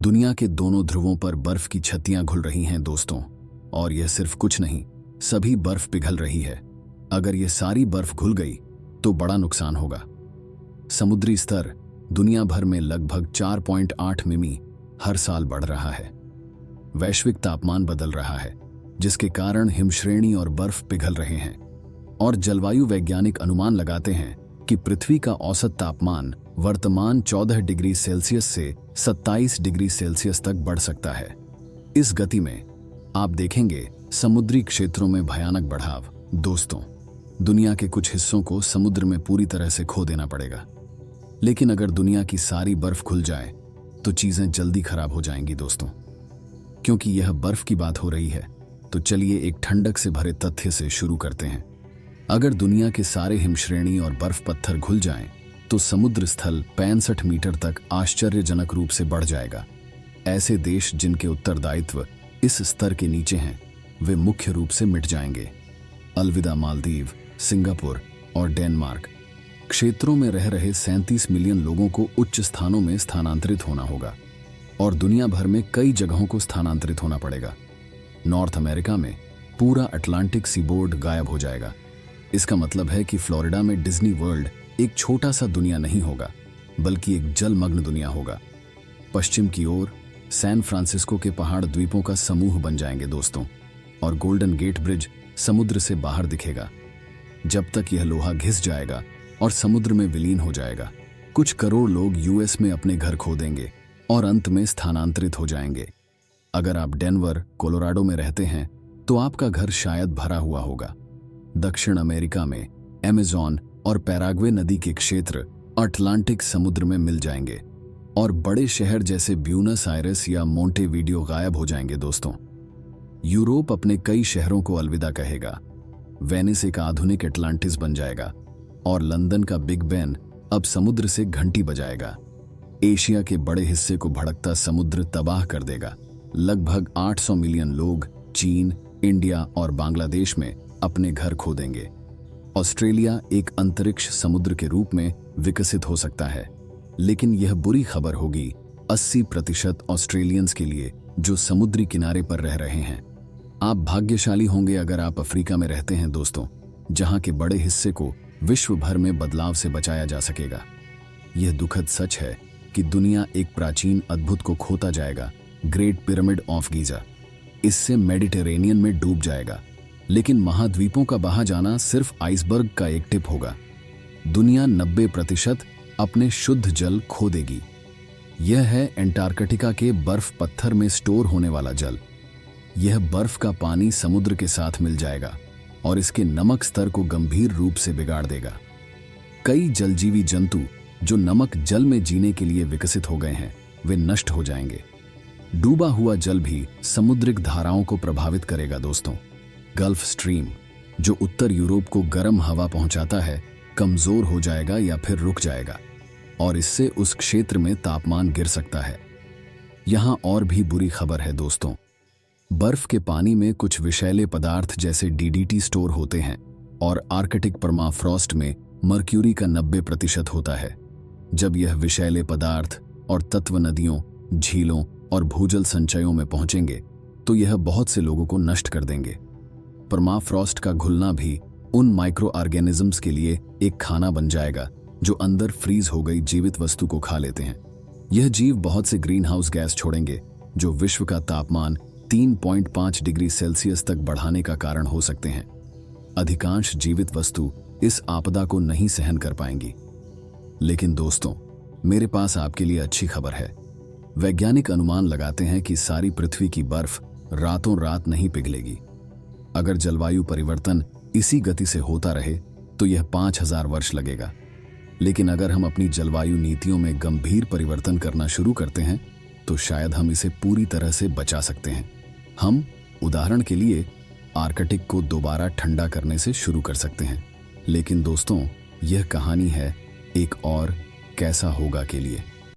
दुनिया के दोनों ध्रुवों पर बर्फ की छत्तियां घुल रही हैं दोस्तों, और यह सिर्फ कुछ नहीं, सभी बर्फ पिघल रही है। अगर यह सारी बर्फ घुल गई तो बड़ा नुकसान होगा। समुद्री स्तर दुनिया भर में लगभग 4.8 मिमी हर साल बढ़ रहा है। वैश्विक तापमान बदल रहा है, जिसके कारण हिमश्रेणी और बर्फ पिघल रहे हैं। और जलवायु वैज्ञानिक अनुमान लगाते हैं कि पृथ्वी का औसत तापमान वर्तमान 14 डिग्री सेल्सियस से 27 डिग्री सेल्सियस तक बढ़ सकता है। इस गति में आप देखेंगे समुद्री क्षेत्रों में भयानक बढ़ाव। दोस्तों, दुनिया के कुछ हिस्सों को समुद्र में पूरी तरह से खो देना पड़ेगा। लेकिन अगर दुनिया की सारी बर्फ खुल जाए तो चीजें जल्दी खराब हो जाएंगी दोस्तों। क्योंकि यह बर्फ की बात हो रही है, तो चलिए एक ठंडक से भरे तथ्य से शुरू करते हैं। अगर दुनिया के सारे हिमश्रेणी और बर्फ पत्थर घुल जाएं, तो समुद्र स्थल 65 मीटर तक आश्चर्यजनक रूप से बढ़ जाएगा। ऐसे देश जिनके उत्तरदायित्व इस स्तर के नीचे हैं, वे मुख्य रूप से मिट जाएंगे। अलविदा मालदीव, सिंगापुर और डेनमार्क क्षेत्रों में रह रहे 37 मिलियन लोगों को उच्च स्थानों में स्थानांतरित होना होगा, और दुनिया भर में कई जगहों को स्थानांतरित होना पड़ेगा। नॉर्थ अमेरिका में पूरा अटलांटिक सीबोर्ड गायब हो जाएगा। इसका मतलब है कि फ्लोरिडा में डिज्नी वर्ल्ड एक छोटा सा दुनिया नहीं होगा, बल्कि एक जलमग्न दुनिया होगा। पश्चिम की ओर सैन फ्रांसिस्को के पहाड़ द्वीपों का समूह बन जाएंगे दोस्तों, और गोल्डन गेट ब्रिज समुद्र से बाहर दिखेगा। जब तक यह लोहा घिस जाएगा और समुद्र में विलीन हो जाएगा, कुछ करोड़ लोग यूएस में अपने घर खो देंगे और अंत में स्थानांतरित हो जाएंगे। अगर आप डेनवर, कोलोराडो में रहते हैं, तो आपका घर शायद भरा हुआ होगा। दक्षिण अमेरिका में अमेज़न और पैराग्वे नदी के क्षेत्र अटलांटिक समुद्र में मिल जाएंगे, और बड़े शहर जैसे ब्यूनस आयरेस या मोंटेवीडियो गायब हो जाएंगे दोस्तों। यूरोप अपने कई शहरों को अलविदा कहेगा। वेनिस एक आधुनिक अटलांटिस बन जाएगा, और लंदन का बिग बेन अब समुद्र से घंटी बजाएगा। एशिया के बड़े हिस्से को भड़कता समुद्र तबाह कर देगा। लगभग 800 मिलियन लोग चीन, इंडिया और बांग्लादेश में अपने घर खो देंगे। ऑस्ट्रेलिया एक अंतरिक्ष समुद्र के रूप में विकसित हो सकता है, लेकिन यह बुरी खबर होगी 80% ऑस्ट्रेलियंस के लिए जो समुद्री किनारे पर रह रहे हैं। आप भाग्यशाली होंगे अगर आप अफ्रीका में रहते हैं दोस्तों, जहां के बड़े हिस्से को विश्व भर में बदलाव से बचाया जा सकेगा। यह दुखद सच है कि दुनिया एक प्राचीन अद्भुत को खोता जाएगा, ग्रेट पिरामिड ऑफ गीजा। इससे मेडिटेरेनियन में डूब जाएगा, लेकिन महाद्वीपों का बहा जाना सिर्फ आइसबर्ग का एक टिप होगा। दुनिया 90% अपने शुद्ध जल खो देगी। यह है एंटार्कटिका के बर्फ पत्थर में स्टोर होने वाला जल। यह बर्फ का पानी समुद्र के साथ मिल जाएगा और इसके नमक स्तर को गंभीर रूप से बिगाड़ देगा। कई जलजीवी जंतु जो नमक जल में जीने के लिए विकसित हो गए हैं, वे नष्ट हो जाएंगे। डूबा हुआ जल भी समुद्रिक धाराओं को प्रभावित करेगा दोस्तों। गल्फ स्ट्रीम, जो उत्तर यूरोप को गर्म हवा पहुंचाता है, कमजोर हो जाएगा या फिर रुक जाएगा, और इससे उस क्षेत्र में तापमान गिर सकता है। यहां और भी बुरी खबर है दोस्तों। बर्फ के पानी में कुछ विषैले पदार्थ जैसे डीडीटी स्टोर होते हैं, और आर्कटिक परमाफ्रॉस्ट में मर्क्यूरी का 90% होता है। जब यह विषैले पदार्थ और तत्व नदियों, झीलों और भूजल संचयों में पहुंचेंगे, तो यह बहुत से लोगों को नष्ट कर देंगे। परमाफ्रॉस्ट का घुलना भी उन माइक्रो ऑर्गेनिजम्स के लिए एक खाना बन जाएगा जो अंदर फ्रीज हो गई जीवित वस्तु को खा लेते हैं। यह जीव बहुत से ग्रीन हाउस गैस छोड़ेंगे, जो विश्व का तापमान 3.5 डिग्री सेल्सियस तक बढ़ाने का कारण हो सकते हैं। अधिकांश जीवित वस्तु इस आपदा को नहीं सहन कर पाएंगी। लेकिन दोस्तों, मेरे पास आपके लिए अच्छी खबर है। वैज्ञानिक अनुमान लगाते हैं कि सारी पृथ्वी की बर्फ रातों रात नहीं पिघलेगी। अगर जलवायु परिवर्तन इसी गति से होता रहे तो यह 5000 वर्ष लगेगा। लेकिन अगर हम अपनी जलवायु नीतियों में गंभीर परिवर्तन करना शुरू करते हैं, तो शायद हम इसे पूरी तरह से बचा सकते हैं। हम उदाहरण के लिए आर्कटिक को दोबारा ठंडा करने से शुरू कर सकते हैं। लेकिन दोस्तों, यह कहानी है एक और कैसा होगा के लिए।